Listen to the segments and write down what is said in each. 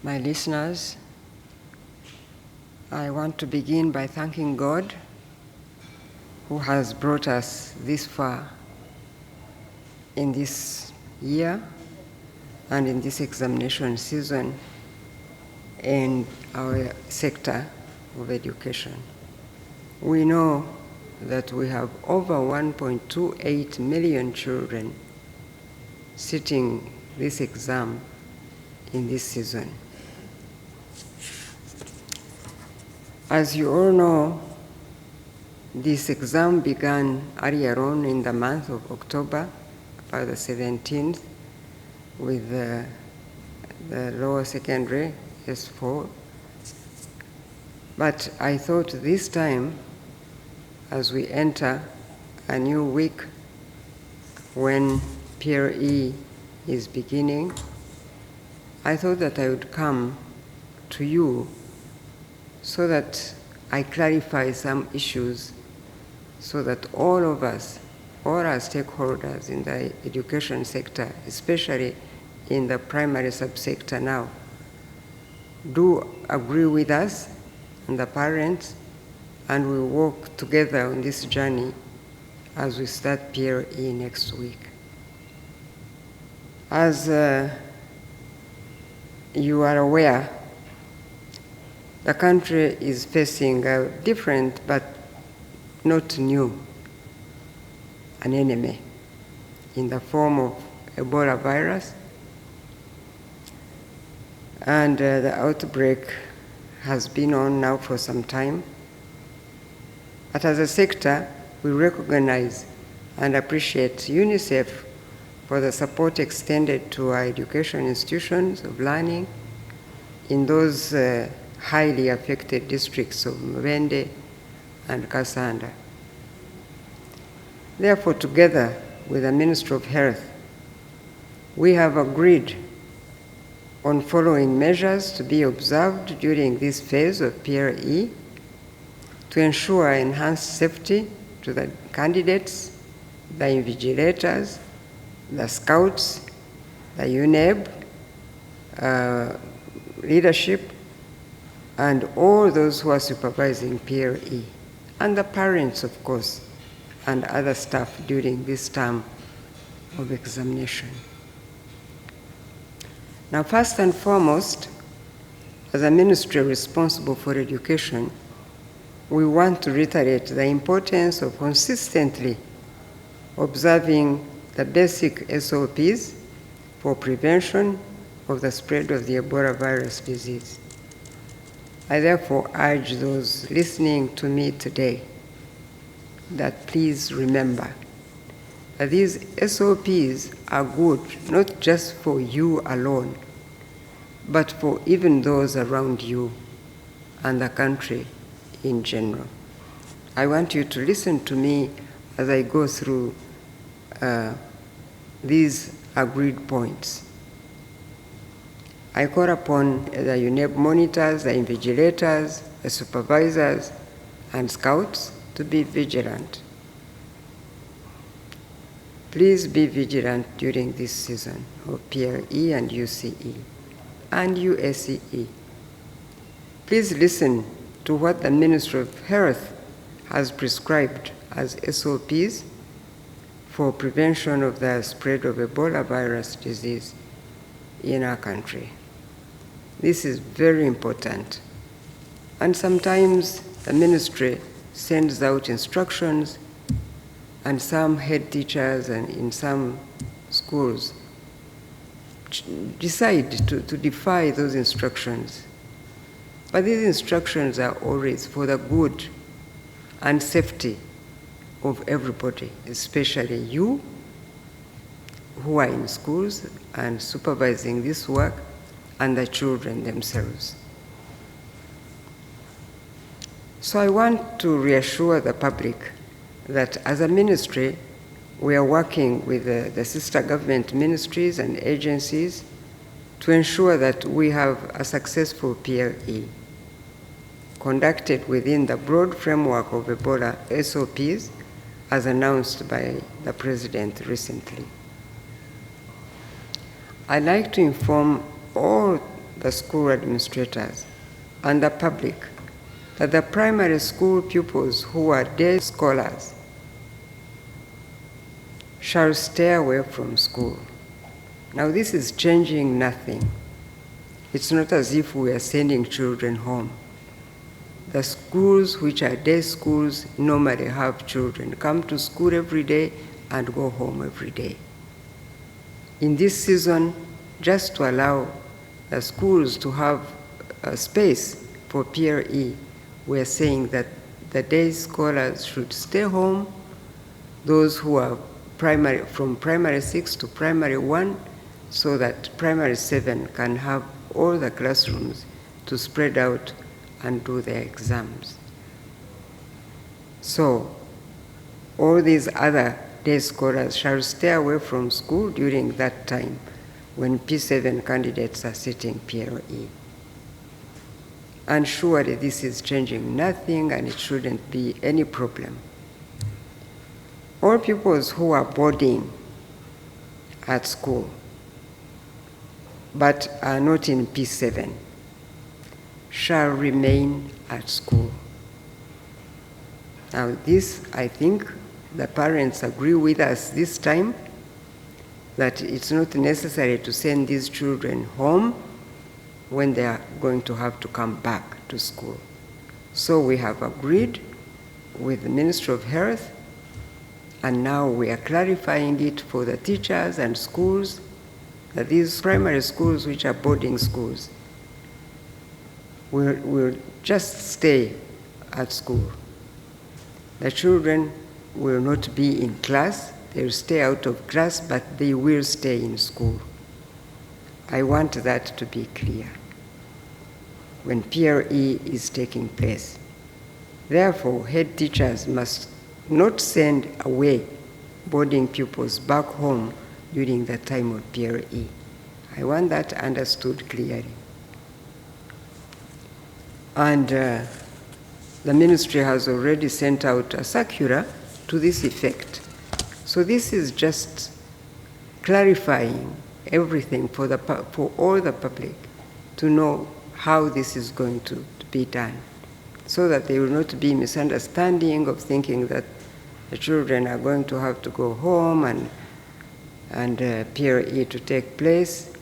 my listeners, I want to begin by thanking God who has brought us this far in this year and in this examination season in our sector of education. We know that we have over 1.28 million children sitting this exam in this season. As you all know, this exam began earlier on in the month of October, about the 17th, with the lower secondary S4. But I thought this time, as we enter a new week when PLE is beginning, I thought that I would come to you so that I clarify some issues so that all of us, all our stakeholders in the education sector, especially in the primary subsector now, do agree with us and the parents, and we walk together on this journey as we start PLE next week. As you are aware, the country is facing a different but not new an enemy in the form of Ebola virus, and the outbreak has been on now for some time. But as a sector, we recognize and appreciate UNICEF for the support extended to our education institutions of learning in those highly affected districts of Mwende and Kasanda. Therefore, together with the Ministry of Health, we have agreed on following measures to be observed during this phase of PLE to ensure enhanced safety to the candidates, the invigilators, the scouts, the UNEB, leadership, and all those who are supervising PLE, and the parents, of course, and other staff during this term of examination. Now, first and foremost, as a ministry responsible for education, we want to reiterate the importance of consistently observing the basic SOPs for prevention of the spread of the Ebola virus disease. I therefore urge those listening to me today that please remember that these SOPs are good not just for you alone, but for even those around you and the country in general. I want you to listen to me as I go through these agreed points. I call upon the UNEB monitors, the invigilators, the supervisors, and scouts to be vigilant. Please be vigilant during this season of PLE and UCE and USCE. Please listen to what the Ministry of Health has prescribed as SOPs for prevention of the spread of Ebola virus disease in our country. This is very important. And sometimes the ministry sends out instructions, and some head teachers and in some schools decide to defy those instructions. But these instructions are always for the good and safety of everybody, especially you who are in schools and supervising this work, and the children themselves. So I want to reassure the public that as a ministry, we are working with the sister government ministries and agencies to ensure that we have a successful PLE conducted within the broad framework of Ebola SOPs as announced by the President recently. I'd like to inform all the school administrators, and the public that the primary school pupils who are day scholars shall stay away from school. Now this is changing nothing. It's not as if we are sending children home. The schools which are day schools normally have children come to school every day and go home every day. In this season, just to allow the schools to have a space for PLE, we're saying that the day scholars should stay home, those who are from primary 6 to primary 1, so that primary 7 can have all the classrooms to spread out and do their exams. So, all these other day scholars shall stay away from school during that time when P7 candidates are sitting PLE. And surely this is changing nothing and it shouldn't be any problem. All pupils who are boarding at school but are not in P7 shall remain at school. Now this, I think, the parents agree with us this time that it's not necessary to send these children home when they are going to have to come back to school. So we have agreed with the Ministry of Health, and now we are clarifying it for the teachers and schools, that these primary schools which are boarding schools will just stay at school. The children will not be in class, they will stay out of class, but they will stay in school. I want that to be clear when PLE is taking place. Therefore, head teachers must not send away boarding pupils back home during the time of PLE. I want that understood clearly. And the ministry has already sent out a circular to this effect. So this is just clarifying everything for all the public to know how this is going to be done, so that there will not be misunderstanding of thinking that the children are going to have to go home and PLE to take place.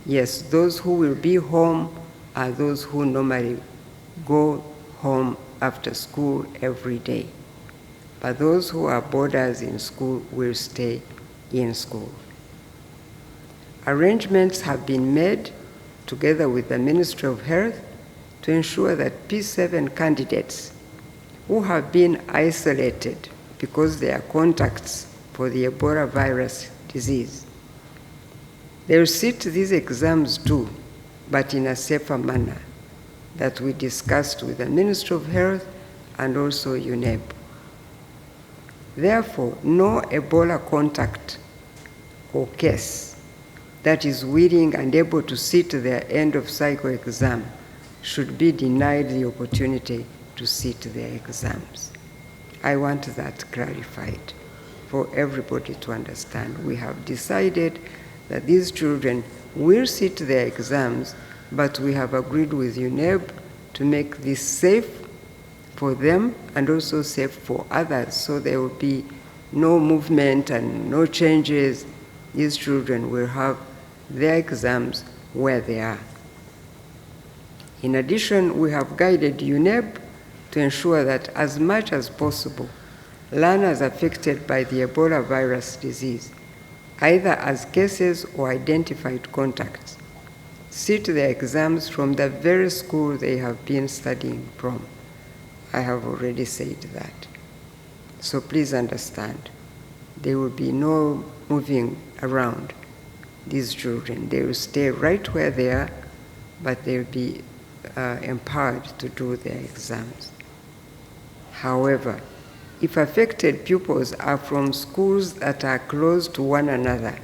Yes, those who will be home are those who normally go home after school every day. But those who are boarders in school will stay in school. Arrangements have been made together with the Ministry of Health to ensure that P7 candidates who have been isolated because they are contacts for the Ebola virus disease, they will sit these exams too, but in a safer manner that we discussed with the Ministry of Health and also UNEB. Therefore, no Ebola contact or case that is willing and able to sit their end of cycle exam should be denied the opportunity to sit their exams. I want that clarified for everybody to understand. We have decided that these children will sit their exams, but we have agreed with UNEB to make this safe for them and also safe for others, so there will be no movement and no changes. These children will have their exams where they are. In addition, we have guided UNEB to ensure that as much as possible, learners affected by the Ebola virus disease, either as cases or identified contacts, sit their exams from the very school they have been studying from. I have already said that. So please understand, there will be no moving around these children. They will stay right where they are, but they will be empowered to do their exams. However, if affected pupils are from schools that are close to one another,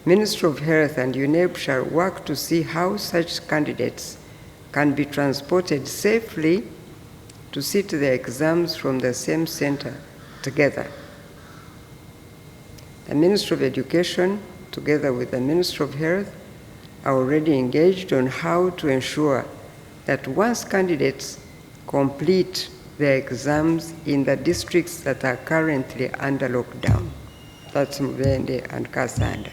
Ministry of Health and UNEB shall work to see how such candidates can be transported safely to sit their exams from the same center together. The Ministry of Education, together with the Ministry of Health, are already engaged on how to ensure that once candidates complete their exams in the districts that are currently under lockdown, that's Mubende and Kasanda,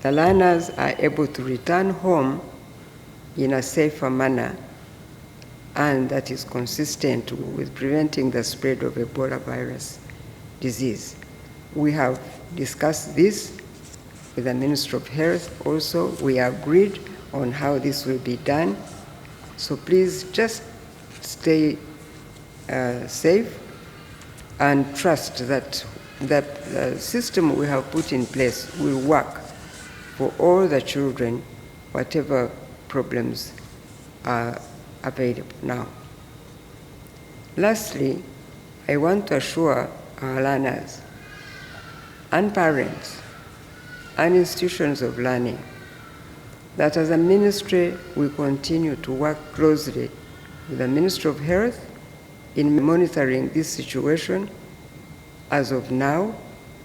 the learners are able to return home in a safer manner, and that is consistent with preventing the spread of Ebola virus disease. We have discussed this with the Minister of Health also. We agreed on how this will be done. So please just stay safe and trust that the system we have put in place will work for all the children, whatever problems are available now. Lastly, I want to assure our learners and parents and institutions of learning that as a ministry we continue to work closely with the Ministry of Health in monitoring this situation. As of now,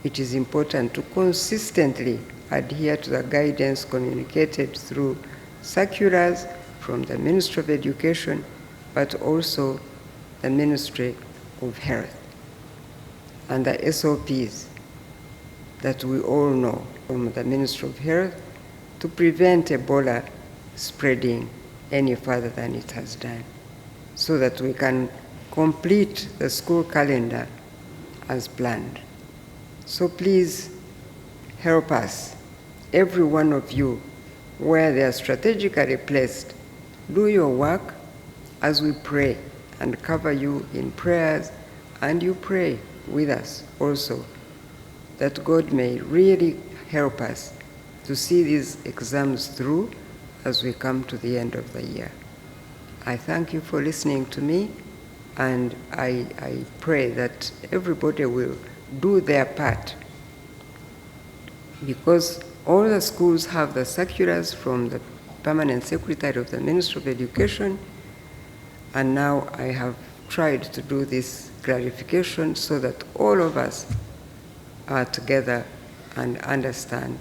it is important to consistently adhere to the guidance communicated through circulars from the Ministry of Education, but also the Ministry of Health, and the SOPs that we all know from the Ministry of Health to prevent Ebola spreading any further than it has done, so that we can complete the school calendar as planned. So please help us, every one of you, where they are strategically placed, do your work as we pray and cover you in prayers, and you pray with us also, that God may really help us to see these exams through as we come to the end of the year. I thank you for listening to me, and I pray that everybody will do their part, because all the schools have the circulars from the Permanent Secretary of the Ministry of Education, and now I have tried to do this clarification so that all of us are together and understand